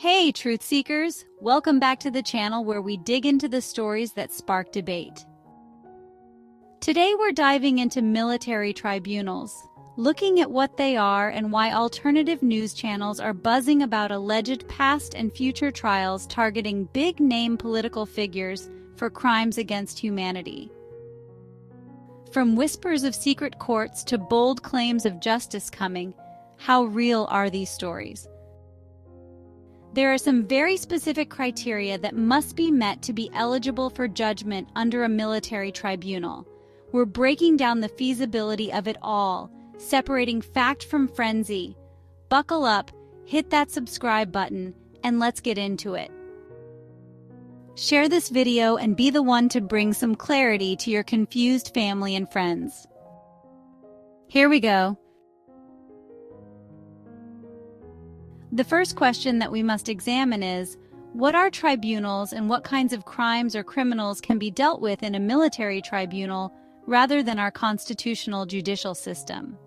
Hey, truth seekers! Welcome back to the channel where we dig into the stories that spark debate. Today we're diving into military tribunals, looking at what they are and why alternative news channels are buzzing about alleged past and future trials targeting big-name political figures for crimes against humanity. From whispers of secret courts to bold claims of justice coming, how real are these stories? There are some very specific criteria that must be met to be eligible for judgment under a military tribunal. We're breaking down the feasibility of it all, separating fact from frenzy. Buckle up, hit that subscribe button, and let's get into it. Share this video and be the one to bring some clarity to your confused family and friends. Here we go. The first question that we must examine is, what are tribunals and what kinds of crimes or criminals can be dealt with in a military tribunal rather than our constitutional judicial system?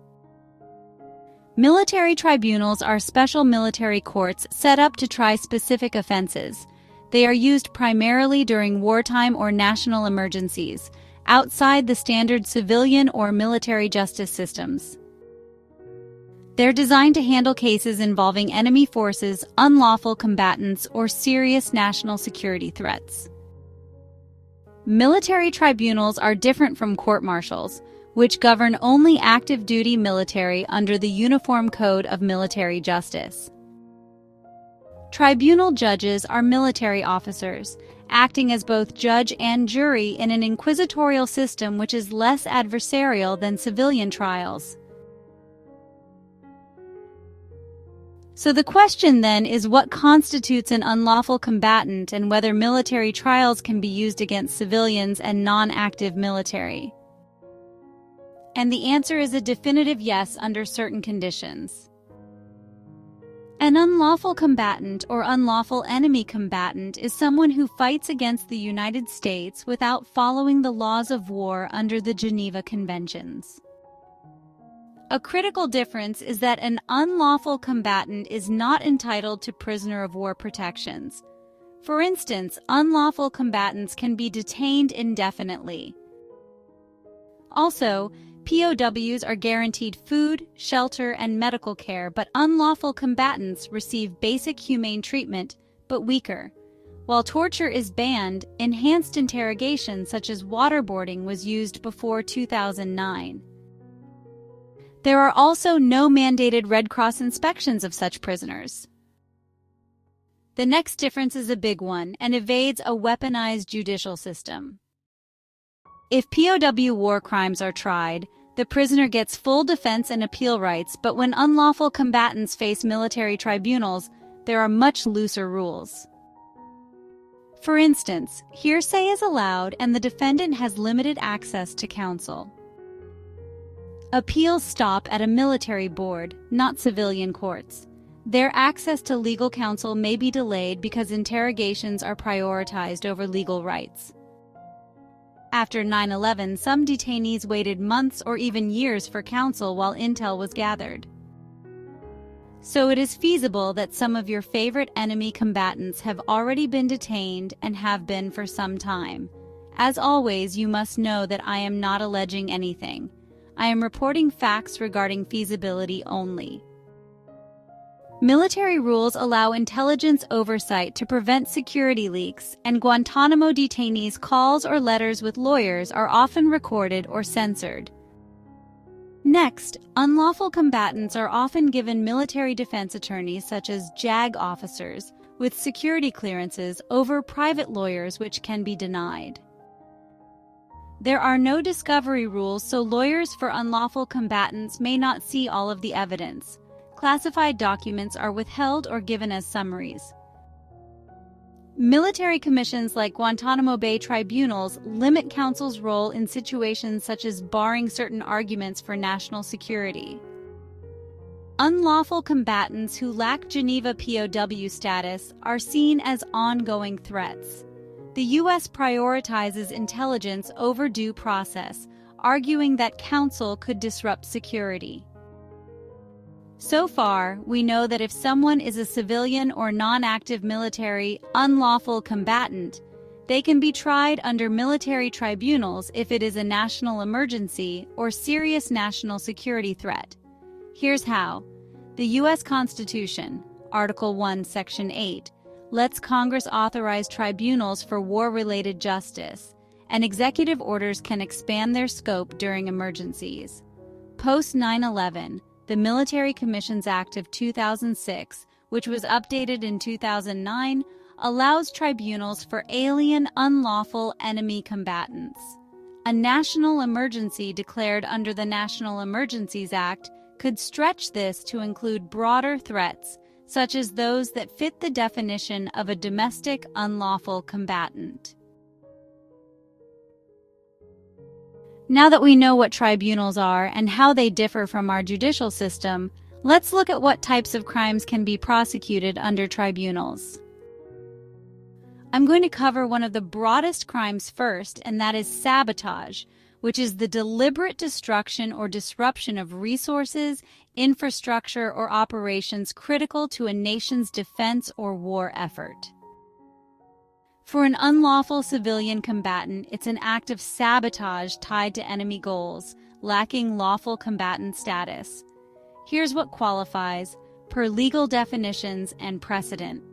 Military tribunals are special military courts set up to try specific offenses. They are used primarily during wartime or national emergencies, outside the standard civilian or military justice systems. They're designed to handle cases involving enemy forces, unlawful combatants, or serious national security threats. Military tribunals are different from court-martials, which govern only active-duty military under the Uniform Code of Military Justice. Tribunal judges are military officers, acting as both judge and jury in an inquisitorial system which is less adversarial than civilian trials. So the question then is what constitutes an unlawful combatant and whether military trials can be used against civilians and non-active military. And the answer is a definitive yes under certain conditions. An unlawful combatant or unlawful enemy combatant is someone who fights against the United States without following the laws of war under the Geneva Conventions. A critical difference is that an unlawful combatant is not entitled to prisoner of war protections. For instance, unlawful combatants can be detained indefinitely. Also, POWs are guaranteed food, shelter, and medical care, but unlawful combatants receive basic humane treatment, but weaker. While torture is banned, enhanced interrogation such as waterboarding was used before 2009. There are also no mandated Red Cross inspections of such prisoners. The next difference is a big one and evades a weaponized judicial system. If POW war crimes are tried, the prisoner gets full defense and appeal rights, but when unlawful combatants face military tribunals, there are much looser rules. For instance, hearsay is allowed and the defendant has limited access to counsel. Appeals stop at a military board, not civilian courts. Their access to legal counsel may be delayed because interrogations are prioritized over legal rights. After 9/11, some detainees waited months or even years for counsel while intel was gathered. So it is feasible that some of your favorite enemy combatants have already been detained and have been for some time. As always, you must know that I am not alleging anything. I am reporting facts regarding feasibility only. Military rules allow intelligence oversight to prevent security leaks, and Guantanamo detainees' calls or letters with lawyers are often recorded or censored. Next, unlawful combatants are often given military defense attorneys such as JAG officers with security clearances over private lawyers which can be denied. There are no discovery rules, so lawyers for unlawful combatants may not see all of the evidence. Classified documents are withheld or given as summaries. Military commissions like Guantanamo Bay tribunals limit counsel's role in situations such as barring certain arguments for national security. Unlawful combatants who lack Geneva POW status are seen as ongoing threats. The U.S. prioritizes intelligence over due process, arguing that counsel could disrupt security. So far, we know that if someone is a civilian or non-active military unlawful combatant, they can be tried under military tribunals if it is a national emergency or serious national security threat. Here's how. The U.S. Constitution, Article 1, Section 8, lets Congress authorize tribunals for war-related justice, and executive orders can expand their scope during emergencies. Post 9/11, the Military Commissions Act of 2006, which was updated in 2009, allows tribunals for alien unlawful enemy combatants. A national emergency declared under the National Emergencies Act could stretch this to include broader threats, such as those that fit the definition of a domestic unlawful combatant. Now that we know what tribunals are and how they differ from our judicial system, let's look at what types of crimes can be prosecuted under tribunals. I'm going to cover one of the broadest crimes first, and that is sabotage, which is the deliberate destruction or disruption of resources, infrastructure, or operations critical to a nation's defense or war effort. For an unlawful civilian combatant, it's an act of sabotage tied to enemy goals, lacking lawful combatant status. Here's what qualifies, per legal definitions and precedent.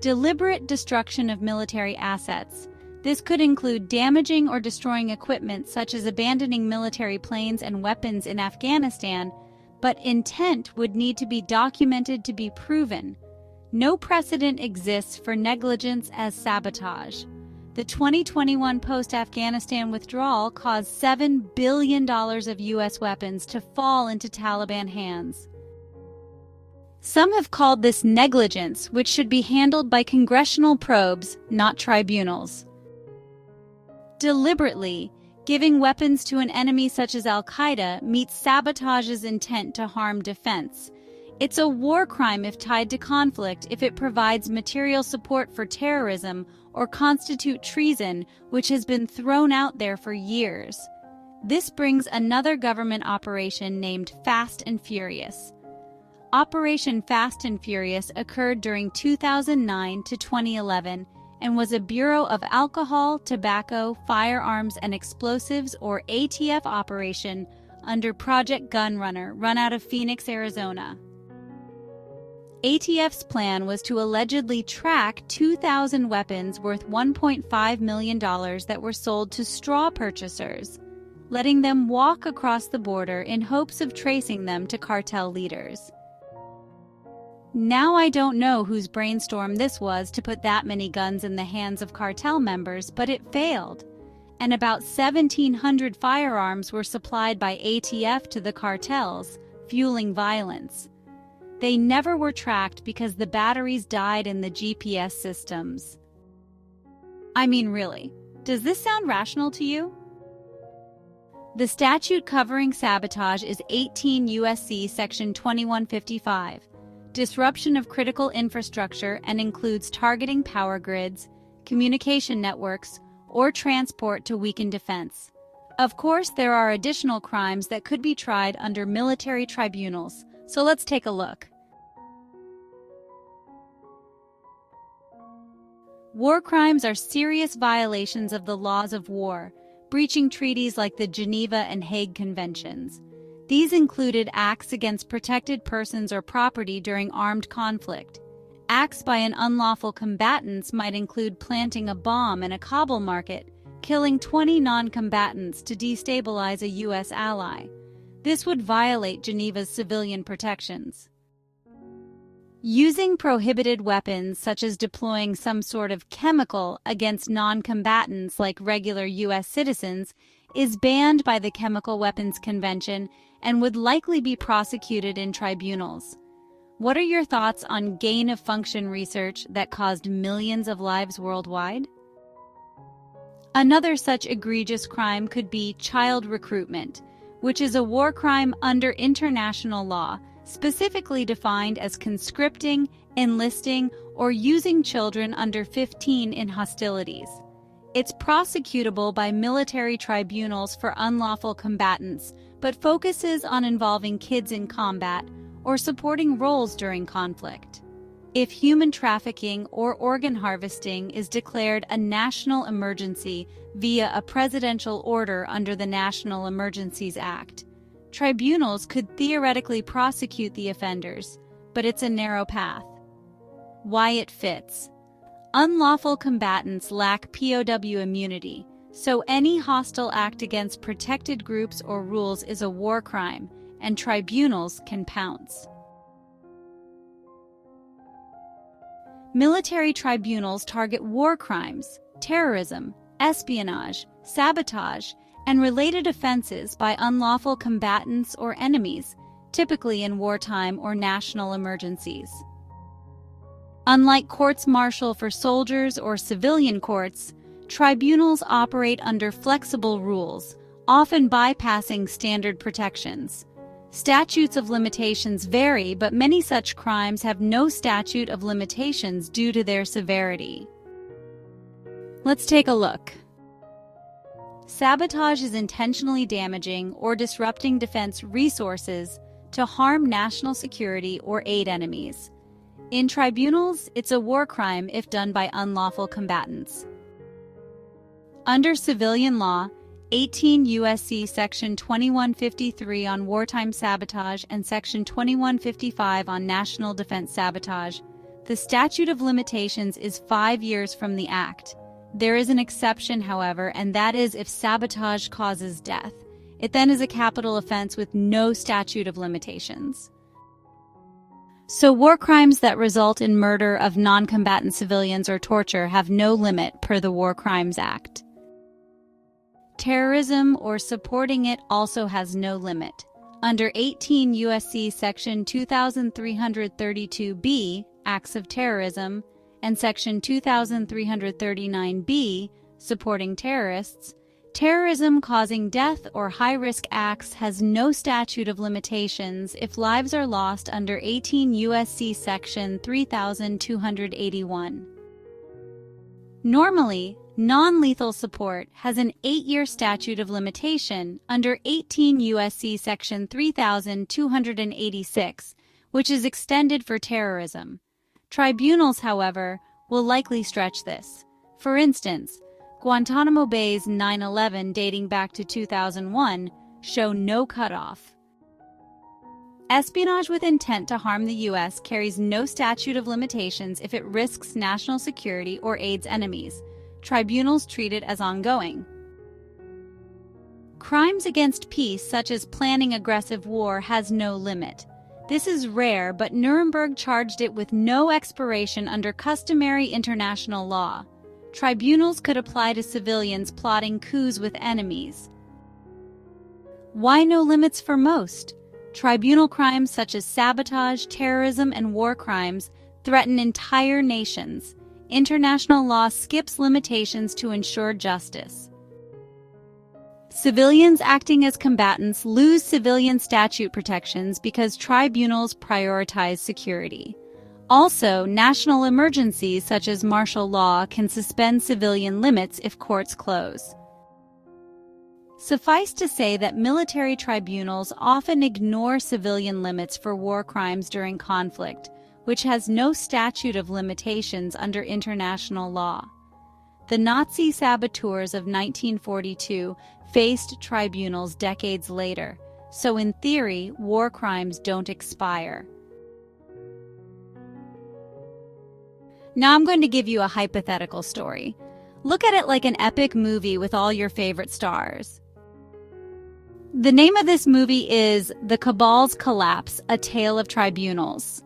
Deliberate destruction of military assets. This could include damaging or destroying equipment such as abandoning military planes and weapons in Afghanistan, but intent would need to be documented to be proven. No precedent exists for negligence as sabotage. The 2021 post-Afghanistan withdrawal caused $7 billion of U.S. weapons to fall into Taliban hands. Some have called this negligence, which should be handled by congressional probes, not tribunals. Deliberately, giving weapons to an enemy such as Al-Qaeda meets sabotage's intent to harm defense. It's a war crime if tied to conflict if it provides material support for terrorism or constitute treason, which has been thrown out there for years. This brings another government operation named Fast and Furious. Operation Fast and Furious occurred during 2009 to 2011 and was a Bureau of Alcohol, Tobacco, Firearms, and Explosives or ATF operation under Project Gunrunner, run out of Phoenix, Arizona. ATF's plan was to allegedly track 2,000 weapons worth $1.5 million that were sold to straw purchasers, letting them walk across the border in hopes of tracing them to cartel leaders. Now I don't know whose brainstorm this was to put that many guns in the hands of cartel members, but it failed, and about 1,700 firearms were supplied by ATF to the cartels, fueling violence. They never were tracked because the batteries died in the GPS systems. I mean, really, does this sound rational to you? The statute covering sabotage is 18 U.S.C. Section 2155. Disruption of critical infrastructure, and includes targeting power grids, communication networks, or transport to weaken defense. Of course, there are additional crimes that could be tried under military tribunals, so let's take a look. War crimes are serious violations of the laws of war, breaching treaties like the Geneva and Hague Conventions. These included acts against protected persons or property during armed conflict. Acts by an unlawful combatants might include planting a bomb in a Kabul market, killing 20 non-combatants to destabilize a U.S. ally. This would violate Geneva's civilian protections. Using prohibited weapons, such as deploying some sort of chemical against non-combatants like regular U.S. citizens, is banned by the Chemical Weapons Convention and would likely be prosecuted in tribunals. What are your thoughts on gain-of-function research that caused millions of lives worldwide? Another such egregious crime could be child recruitment, which is a war crime under international law, specifically defined as conscripting, enlisting, or using children under 15 in hostilities. It's prosecutable by military tribunals for unlawful combatants, but focuses on involving kids in combat or supporting roles during conflict. If human trafficking or organ harvesting is declared a national emergency via a presidential order under the National Emergencies Act, tribunals could theoretically prosecute the offenders, but it's a narrow path. Why it fits. Unlawful combatants lack POW immunity, so any hostile act against protected groups or rules is a war crime, and tribunals can pounce. Military tribunals target war crimes, terrorism, espionage, sabotage, and related offenses by unlawful combatants or enemies, typically in wartime or national emergencies. Unlike courts-martial for soldiers or civilian courts, tribunals operate under flexible rules, often bypassing standard protections. Statutes of limitations vary, but many such crimes have no statute of limitations due to their severity. Let's take a look. Sabotage is intentionally damaging or disrupting defense resources to harm national security or aid enemies. In tribunals, it's a war crime if done by unlawful combatants. Under civilian law, 18 U.S.C. Section 2153 on wartime sabotage and Section 2155 on national defense sabotage, the statute of limitations is 5 years from the act. There is an exception, however, and that is if sabotage causes death. It then is a capital offense with no statute of limitations. So war crimes that result in murder of non-combatant civilians or torture have no limit per the War Crimes Act. Terrorism or supporting it also has no limit. Under 18 U.S.C. Section 2332b, Acts of Terrorism, and Section 2339b, Supporting Terrorists, terrorism causing death or high-risk acts has no statute of limitations if lives are lost under 18 U.S.C. Section 3281. Normally, non-lethal support has an 8-year statute of limitation under 18 U.S.C. Section 3286, which is extended for terrorism. Tribunals, however, will likely stretch this. For instance, Guantanamo Bay's 9/11 dating back to 2001 show no cutoff. Espionage with intent to harm the U.S. carries no statute of limitations if it risks national security or aids enemies. Tribunals treat it as ongoing. Crimes against peace, such as planning aggressive war, has no limit. This is rare, but Nuremberg charged it with no expiration under customary international law. Tribunals could apply to civilians plotting coups with enemies. Why no limits for most? Tribunal crimes such as sabotage, terrorism, and war crimes threaten entire nations. International law skips limitations to ensure justice. Civilians acting as combatants lose civilian statute protections because tribunals prioritize security. Also, national emergencies such as martial law can suspend civilian limits if courts close. Suffice to say that military tribunals often ignore civilian limits for war crimes during conflict, which has no statute of limitations under international law. The Nazi saboteurs of 1942 faced tribunals decades later, so in theory, war crimes don't expire. Now I'm going to give you a hypothetical story. Look at it like an epic movie with all your favorite stars. The name of this movie is The Cabal's Collapse, A Tale of Tribunals.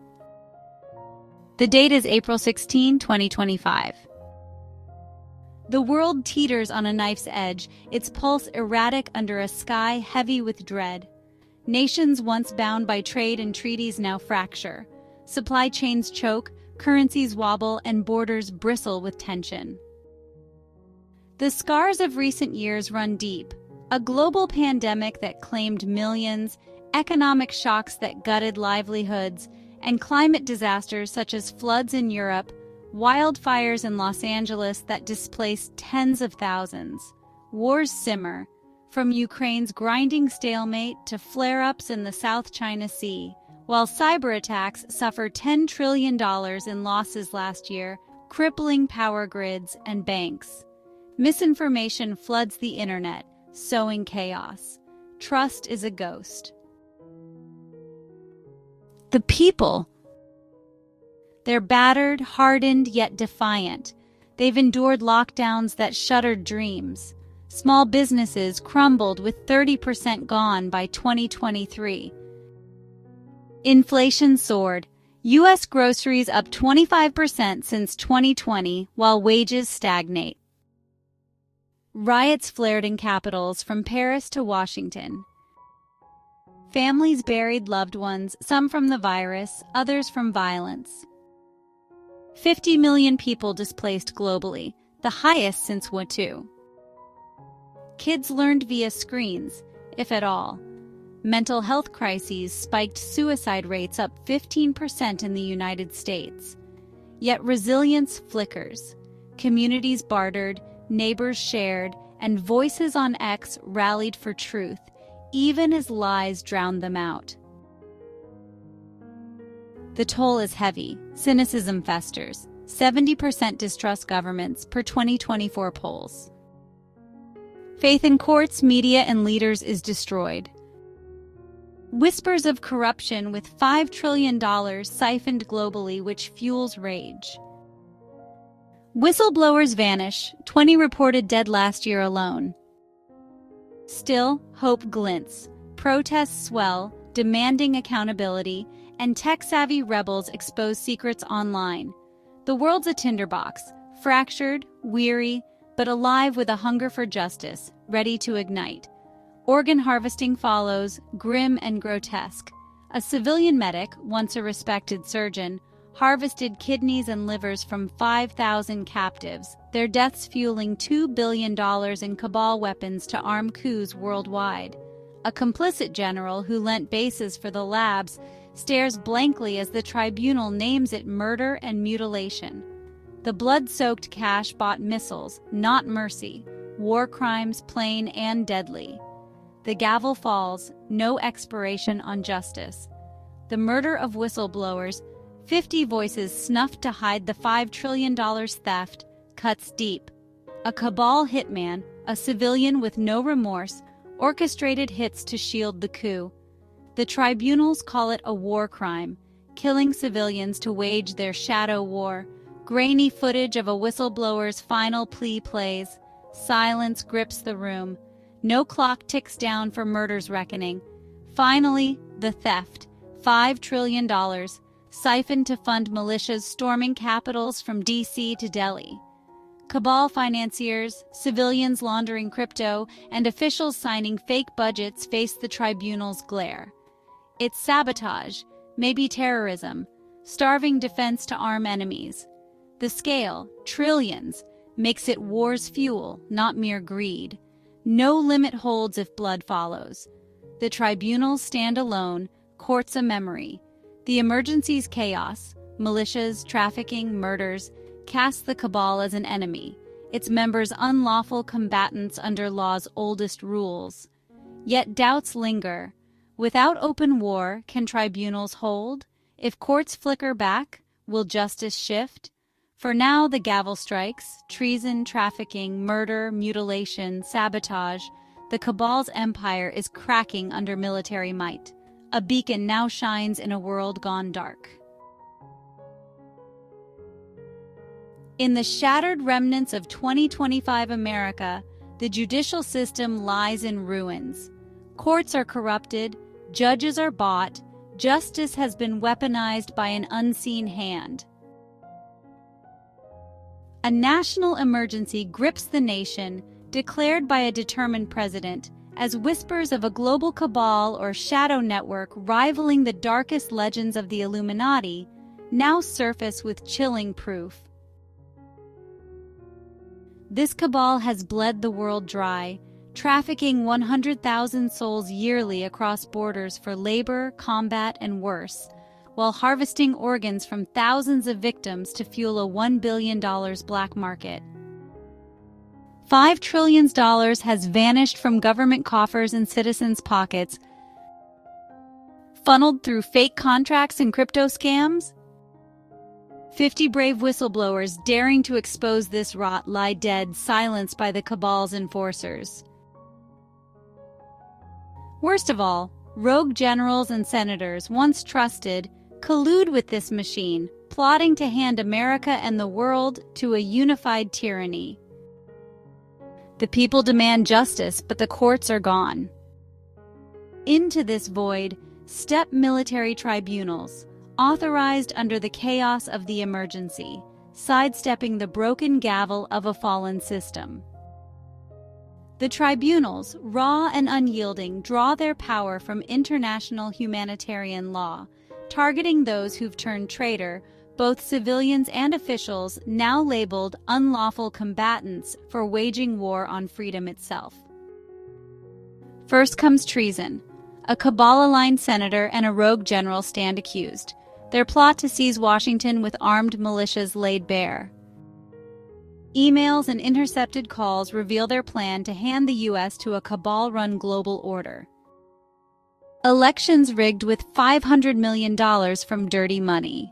The date is April 16, 2025. The world teeters on a knife's edge, its pulse erratic under a sky heavy with dread. Nations once bound by trade and treaties now fracture. Supply chains choke, currencies wobble, and borders bristle with tension. The scars of recent years run deep. A global pandemic that claimed millions, economic shocks that gutted livelihoods, and climate disasters such as floods in Europe, wildfires in Los Angeles that displaced tens of thousands. Wars simmer. from Ukraine's grinding stalemate to flare-ups in the South China Sea. While cyber attacks suffered $10 trillion in losses last year, crippling power grids and banks. Misinformation floods the internet, sowing chaos. Trust is a ghost. The people. They're battered, hardened, yet defiant. They've endured lockdowns that shuttered dreams. Small businesses crumbled with 30% gone by 2023. Inflation soared. U.S. groceries up 25% since 2020, while wages stagnate. Riots flared in capitals from Paris to Washington. Families buried loved ones, some from the virus, others from violence. 50 million people displaced globally, the highest since World War II. Kids learned via screens, if at all. Mental health crises spiked suicide rates up 15% in the United States. Yet resilience flickers. Communities bartered, neighbors shared, and voices on X rallied for truth, even as lies drowned them out. The toll is heavy. Cynicism festers. 70% distrust governments per 2024 polls. Faith in courts, media, and leaders is destroyed. Whispers of corruption with $5 trillion siphoned globally, which fuels rage. Whistleblowers vanish, 20 reported dead last year alone. Still, hope glints. Protests swell, demanding accountability, and tech-savvy rebels expose secrets online. The world's a tinderbox, fractured, weary, but alive with a hunger for justice, ready to ignite. Organ harvesting follows, grim and grotesque. A civilian medic, once a respected surgeon, harvested kidneys and livers from 5,000 captives, their deaths fueling $2 billion in cabal weapons to arm coups worldwide. A complicit general who lent bases for the labs stares blankly as the tribunal names it murder and mutilation. The blood-soaked cash bought missiles, not mercy, war crimes plain and deadly. The gavel falls, no expiration on justice. The murder of whistleblowers, 50 voices snuffed to hide the $5 trillion theft, cuts deep. A cabal hitman, a civilian with no remorse, orchestrated hits to shield the coup. The tribunals call it a war crime, killing civilians to wage their shadow war. Grainy footage of a whistleblower's final plea plays. Silence grips the room. No clock ticks down for murder's reckoning. Finally, the theft. $5 trillion, siphoned to fund militias storming capitals from D.C. to Delhi. Cabal financiers, civilians laundering crypto, and officials signing fake budgets face the tribunal's glare. It's sabotage, maybe terrorism, starving defense to arm enemies. The scale, trillions, makes it war's fuel, not mere greed. No limit holds if blood follows. The tribunals stand alone, courts a memory. The emergency's chaos, militias, trafficking, murders, cast the cabal as an enemy, its members unlawful combatants under law's oldest rules. Yet doubts linger. Without open war, can tribunals hold? If courts flicker back, will justice shift? For now, the gavel strikes, treason, trafficking, murder, mutilation, sabotage. The cabal's empire is cracking under military might. A beacon now shines in a world gone dark. In the shattered remnants of 2025 America, the judicial system lies in ruins. Courts are corrupted, judges are bought, justice has been weaponized by an unseen hand. A national emergency grips the nation, declared by a determined president, as whispers of a global cabal or shadow network rivaling the darkest legends of the Illuminati now surface with chilling proof. This cabal has bled the world dry, trafficking 100,000 souls yearly across borders for labor, combat, and worse, while harvesting organs from thousands of victims to fuel a $1 billion black market. $5 trillion has vanished from government coffers and citizens' pockets, funneled through fake contracts and crypto scams? 50 brave whistleblowers daring to expose this rot lie dead, silenced by the cabal's enforcers. Worst of all, rogue generals and senators, once trusted, collude with this machine, plotting to hand America and the world to a unified tyranny. The people demand justice, but the courts are gone. Into this void step military tribunals, authorized under the chaos of the emergency, sidestepping the broken gavel of a fallen system. The tribunals, raw and unyielding, draw their power from international humanitarian law, targeting those who've turned traitor, both civilians and officials now labeled unlawful combatants for waging war on freedom itself. First comes treason. A cabal-aligned senator and a rogue general stand accused, their plot to seize Washington with armed militias laid bare. Emails and intercepted calls reveal their plan to hand the U.S. to a cabal-run global order. Elections rigged with $500 million from dirty money.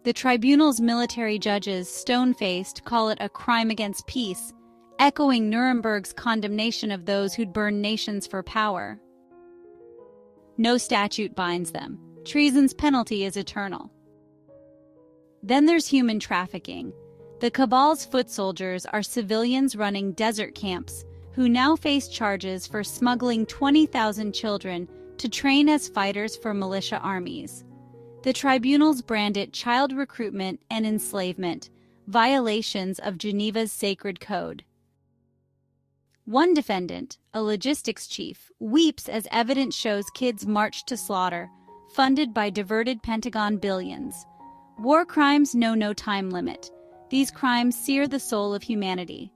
The tribunal's military judges, stone-faced, call it a crime against peace, echoing Nuremberg's condemnation of those who'd burned nations for power. No statute binds them. Treason's penalty is eternal. Then there's human trafficking. The cabal's foot soldiers are civilians running desert camps who now face charges for smuggling 20,000 children to train as fighters for militia armies. The tribunals brand it child recruitment and enslavement, violations of Geneva's sacred code. One defendant, a logistics chief, weeps as evidence shows kids marched to slaughter, funded by diverted Pentagon billions. War crimes know no time limit. These crimes sear the soul of humanity.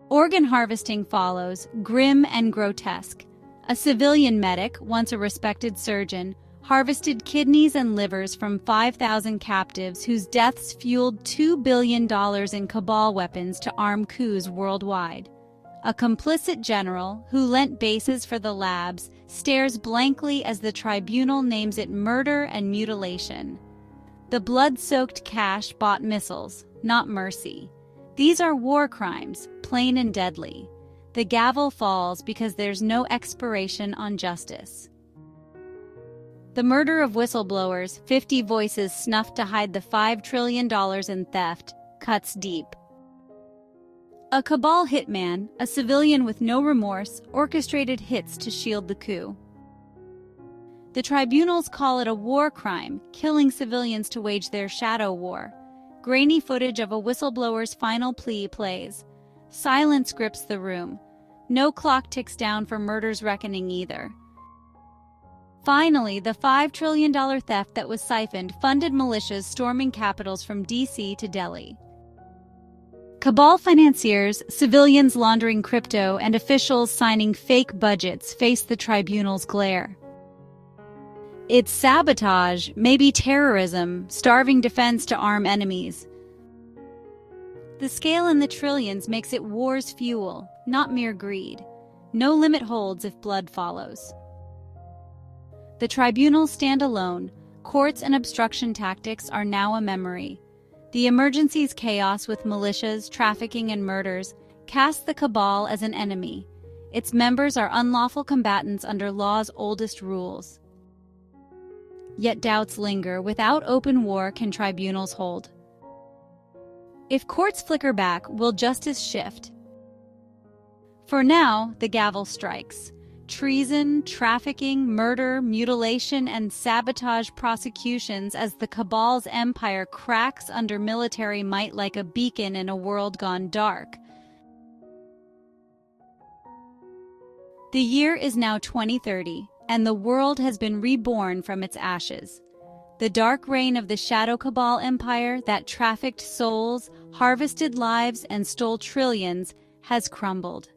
Organ harvesting follows, grim and grotesque. A civilian medic, once a respected surgeon, harvested kidneys and livers from 5,000 captives whose deaths fueled $2 billion in cabal weapons to arm coups worldwide. A complicit general, who lent bases for the labs, stares blankly as the tribunal names it murder and mutilation. The blood-soaked cash bought missiles, not mercy. These are war crimes, plain and deadly. The gavel falls because there's no expiration on justice. The murder of whistleblowers, 50 voices snuffed to hide the $5 trillion in theft, cuts deep. A cabal hitman, a civilian with no remorse, orchestrated hits to shield the coup. The tribunals call it a war crime, killing civilians to wage their shadow war. Grainy footage of a whistleblower's final plea plays. Silence grips the room. No clock ticks down for murder's reckoning either. Finally, the $5 trillion theft that was siphoned funded militias storming capitals from D.C. to Delhi. Cabal financiers, civilians laundering crypto, and officials signing fake budgets face the tribunal's glare. It's sabotage, maybe terrorism, starving defense to arm enemies. The scale in the trillions makes it war's fuel, not mere greed. No limit holds if blood follows. The tribunals stand alone. Courts and obstruction tactics are now a memory. The emergency's chaos with militias, trafficking, and murders casts the cabal as an enemy. Its members are unlawful combatants under law's oldest rules. Yet doubts linger. Without open war, can tribunals hold? If courts flicker back, will justice shift? For now, the gavel strikes. Treason, trafficking, murder, mutilation, and sabotage prosecutions as the cabal's empire cracks under military might like a beacon in a world gone dark. The year is now 2030, and the world has been reborn from its ashes. The dark reign of the shadow cabal empire that trafficked souls, harvested lives, and stole trillions has crumbled.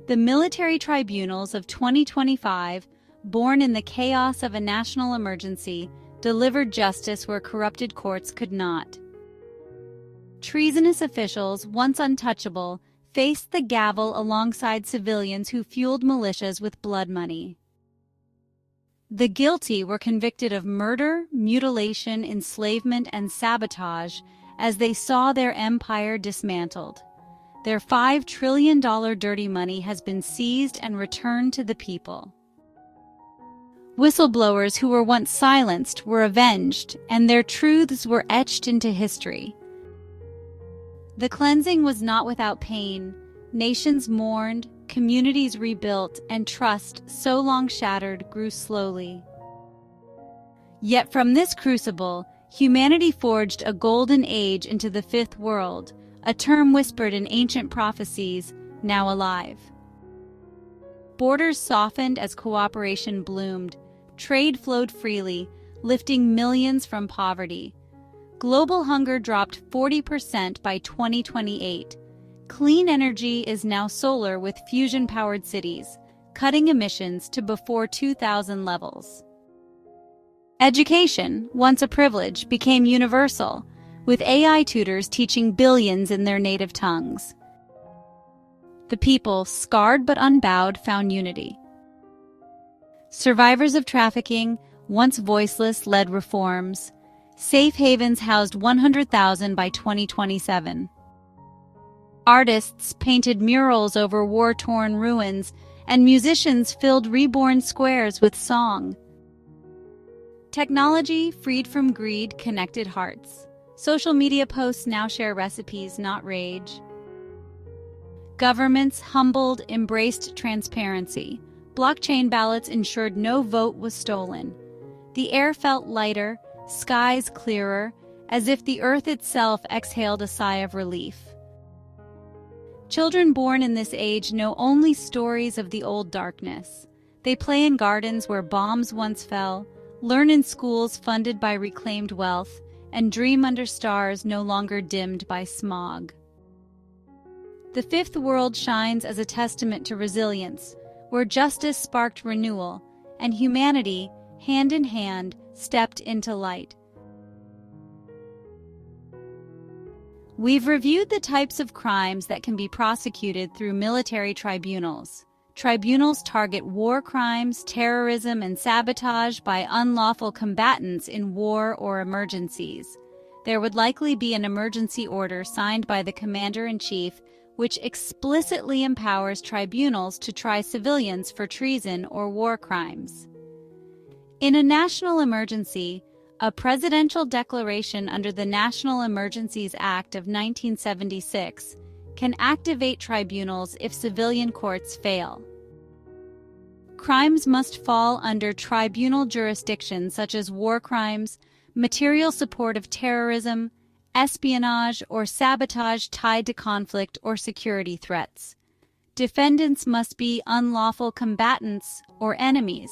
The military tribunals of 2025, born in the chaos of a national emergency, delivered justice where corrupted courts could not. Treasonous officials, once untouchable, faced the gavel alongside civilians who fueled militias with blood money. The guilty were convicted of murder, mutilation, enslavement, and sabotage as they saw their empire dismantled. Their $5 trillion dirty money has been seized and returned to the people. Whistleblowers who were once silenced were avenged, and their truths were etched into history. The cleansing was not without pain. Nations mourned, communities rebuilt, and trust, so long shattered, grew slowly. Yet from this crucible, humanity forged a golden age into the Fifth World, a term whispered in ancient prophecies, now alive. Borders softened as cooperation bloomed. Trade flowed freely, lifting millions from poverty. Global hunger dropped 40% by 2028. Clean energy is now solar with fusion-powered cities, cutting emissions to before 2000 levels. Education, once a privilege, became universal, with AI tutors teaching billions in their native tongues. The people, scarred but unbowed, found unity. Survivors of trafficking, once voiceless, led reforms. Safe havens housed 100,000 by 2027. Artists painted murals over war-torn ruins, and musicians filled reborn squares with song. Technology, freed from greed, connected hearts. Social media posts now share recipes, not rage. Governments, humbled, embraced transparency. Blockchain ballots ensured no vote was stolen. The air felt lighter, skies clearer, as if the earth itself exhaled a sigh of relief. Children born in this age know only stories of the old darkness. They play in gardens where bombs once fell, learn in schools funded by reclaimed wealth, and dream under stars no longer dimmed by smog. The Fifth World shines as a testament to resilience, where justice sparked renewal, and humanity, hand in hand, stepped into light. We've reviewed the types of crimes that can be prosecuted through military tribunals. Tribunals target war crimes, terrorism, and sabotage by unlawful combatants in war or emergencies. There would likely be an emergency order signed by the commander-in-chief, which explicitly empowers tribunals to try civilians for treason or war crimes. In a national emergency, a presidential declaration under the National Emergencies Act of 1976 can activate tribunals if civilian courts fail. Crimes must fall under tribunal jurisdiction such as war crimes, material support of terrorism, espionage, or sabotage tied to conflict or security threats. Defendants must be unlawful combatants or enemies.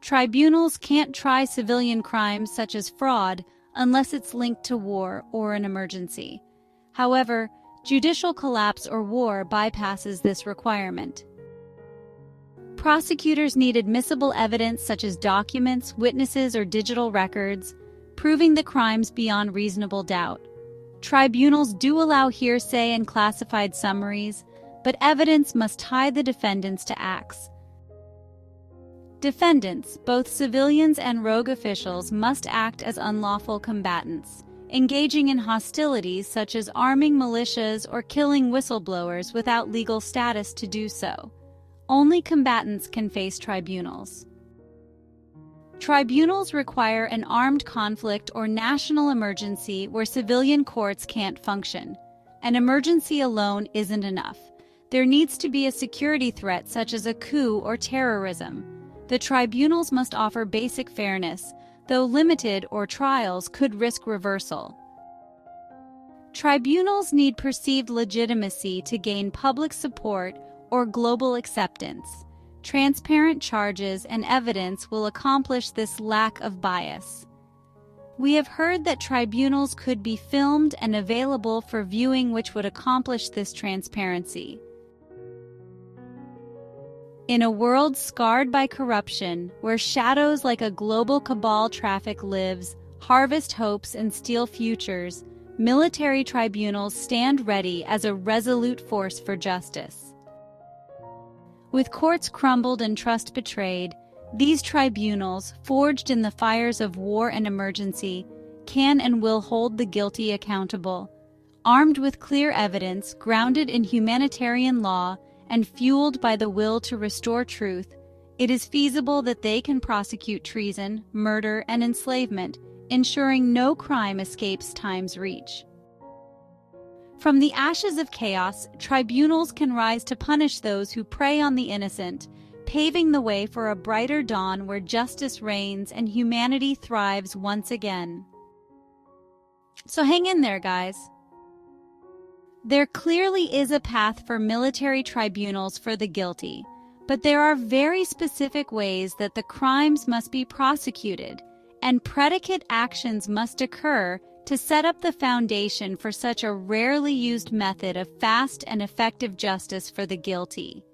Tribunals can't try civilian crimes such as fraud unless it's linked to war or an emergency. However, judicial collapse or war bypasses this requirement. Prosecutors need admissible evidence such as documents, witnesses, or digital records, proving the crimes beyond reasonable doubt. Tribunals do allow hearsay and classified summaries, but evidence must tie the defendants to acts. Defendants, both civilians and rogue officials, must act as unlawful combatants, engaging in hostilities such as arming militias or killing whistleblowers without legal status to do so. Only combatants can face tribunals. Tribunals require an armed conflict or national emergency where civilian courts can't function. An emergency alone isn't enough. There needs to be a security threat such as a coup or terrorism. The tribunals must offer basic fairness, though limited or trials could risk reversal. Tribunals need perceived legitimacy to gain public support or global acceptance. Transparent charges and evidence will accomplish this lack of bias. We have heard that tribunals could be filmed and available for viewing, which would accomplish this transparency. In a world scarred by corruption, where shadows like a global cabal traffic lives, harvest hopes and steal futures, military tribunals stand ready as a resolute force for justice. With courts crumbled and trust betrayed, these tribunals, forged in the fires of war and emergency, can and will hold the guilty accountable. Armed with clear evidence, grounded in humanitarian law, and fueled by the will to restore truth, it is feasible that they can prosecute treason, murder, and enslavement, ensuring no crime escapes time's reach. From the ashes of chaos, tribunals can rise to punish those who prey on the innocent, paving the way for a brighter dawn where justice reigns and humanity thrives once again. So hang in there, guys. There clearly is a path for military tribunals for the guilty, but there are very specific ways that the crimes must be prosecuted, and predicate actions must occur to set up the foundation for such a rarely used method of fast and effective justice for the guilty.